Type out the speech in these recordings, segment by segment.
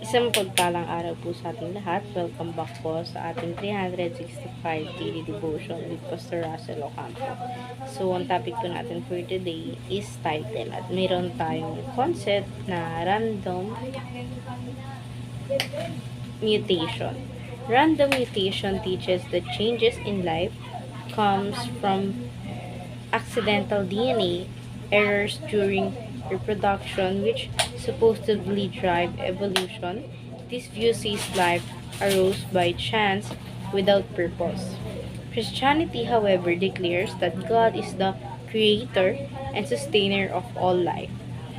Isang pagpalang araw po sa ating lahat. Welcome back po sa ating 365 Daily Devotion with Pastor Russell Ocampo. So, ang topic po natin for today is title. At mayroon tayong concept na random mutation. Random mutation teaches that changes in life comes from accidental DNA errors during reproduction which supposedly drive evolution. This view says life arose by chance without purpose. Christianity, however, declares that God is the creator and sustainer of all life.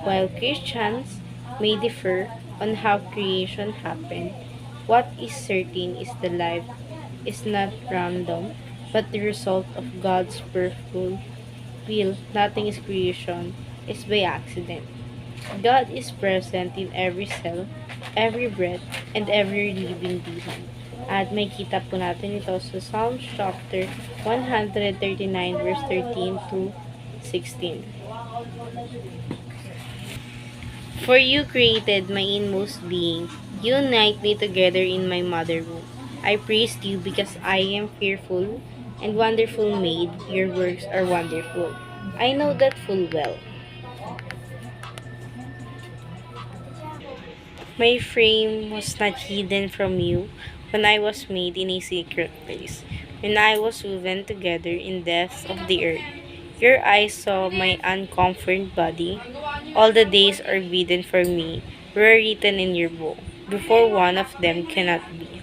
While Christians may differ on how creation happened, what is certain is the life is not random, but the result of God's perfect will. Nothing is creation is by accident. God is present in every cell, every breath, and every living being. At may kita po natin ito sa Psalms chapter 139 verse 13 to 16. For you created my inmost being. You unite me together in my mother womb. I praised you because I am fearful and wonderful made. Your works are wonderful. I know that full well. My frame was not hidden from you when I was made in a secret place, when I was woven together in depths of the earth. Your eyes saw my unconfirmed body. All the days are hidden for me, were written in your book, before one of them cannot be.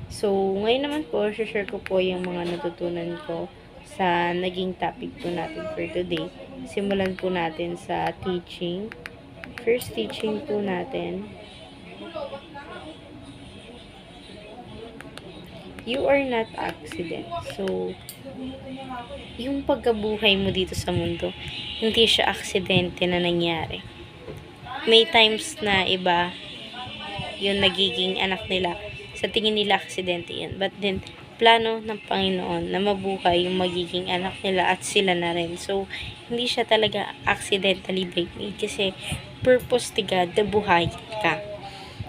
So, ngayon naman po, share ko po yung mga natutunan ko sa naging topic po natin for today. Simulan po natin sa teaching. First teaching po natin, you are not accident. So, yung pagkabuhay mo dito sa mundo, hindi siya aksidente na nangyari. May times na iba, yung nagiging anak nila, sa tingin nila aksidente yun. But then, plano ng Panginoon na mabuhay yung magiging anak nila at sila na rin. So, hindi siya talaga accidentally made kasi purpose ni God na buhay ka.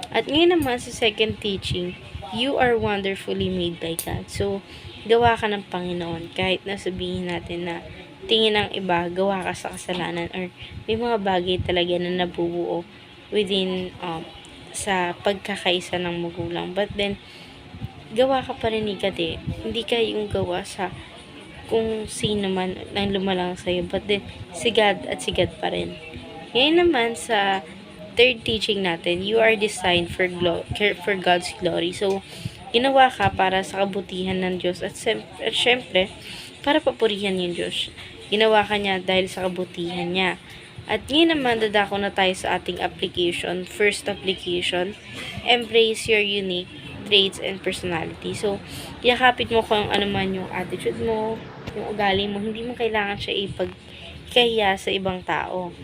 At ngayon naman sa second teaching, you are wonderfully made by God. So, gawa ka ng Panginoon. Kahit na sabihin natin na tingin ng iba, gawa ka sa kasalanan or may mga bagay talaga na nabubuo within sa pagkakaisa ng magulang. But then, gawa ka pa rin ni God eh. Hindi ka yung gawa sa kung sino man nang lumalang sa'yo. But then, si God at si God pa rin. Ngayon naman sa third teaching natin, you are designed for God's glory. So, ginawa ka para sa kabutihan ng Diyos at syempre, para papurihan yung Diyos. Ginawa ka niya dahil sa kabutihan niya. At ngayon naman, dadako na tayo sa ating application. First application, embrace your unique traits and personality. So, yakapit mo kung ano man yung attitude mo, yung ugali mo, hindi mo kailangan siya ipagkahiya sa ibang tao.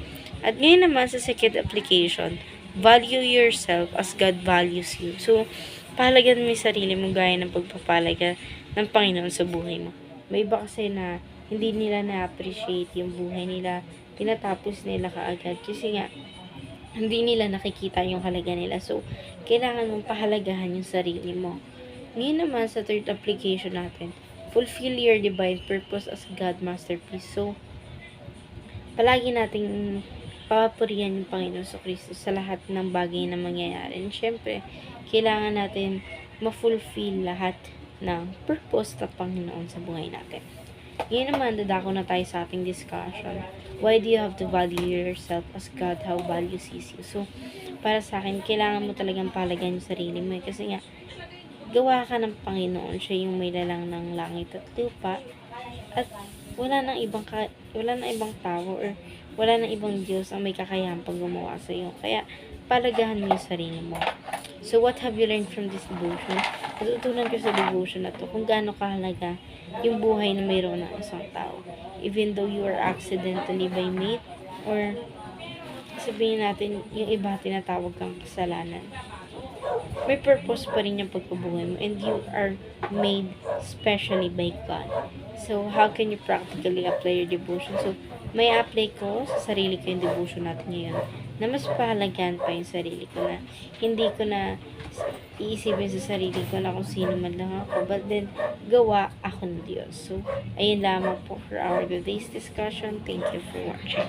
At ngayon naman sa second application, value yourself as God values you. So, pahalagan mo yung sarili mo gaya ng pagpapalaga ng Panginoon sa buhay mo. May iba kasi na hindi nila na-appreciate yung buhay nila, tinatapos nila kaagad kasi nga hindi nila nakikita yung halaga nila. So, kailangan mong pahalagahan yung sarili mo. Ngayon naman sa third application natin, fulfill your divine purpose as God masterpiece. So, palagi nating papurihan yung Panginoon sa Kristo sa lahat ng bagay na mangyayari. And syempre, kailangan natin ma-fulfill lahat ng purpose ng Panginoon sa buhay natin. Ngayon naman, dadako na tayo sa ating discussion. Why do you have to value yourself as God, how value sees you? So, para sa akin, kailangan mo talagang palagan yung sarili mo. Kasi nga, gawa ka ng Panginoon. Siya yung may lalang ng langit at lupa. At wala nang ibang tao or wala nang ibang Diyos ang may kakayahan pag gumawa sa iyo. Kaya, palagahan mo yung sarili mo. So, what have you learned from this devotion? Natutunan ko sa devotion na to kung gaano kahalaga yung buhay na mayroon ng isang tao. Even though you are accidentally by mate or sabihin natin yung iba tinatawag kang kasalanan. May purpose pa rin yung pagkabuhay mo and you are made specially by God. So, how can you practically apply your devotion? So, may apply ko sa sarili ko yung devotion natin ngayon. na mas pahalagahan pa yung sarili ko, na hindi ko na iisipin sa sarili ko na kung sino man lang ako, but then gawa ako ng Diyos. So ayun lamang po for our today's discussion. Thank you for watching.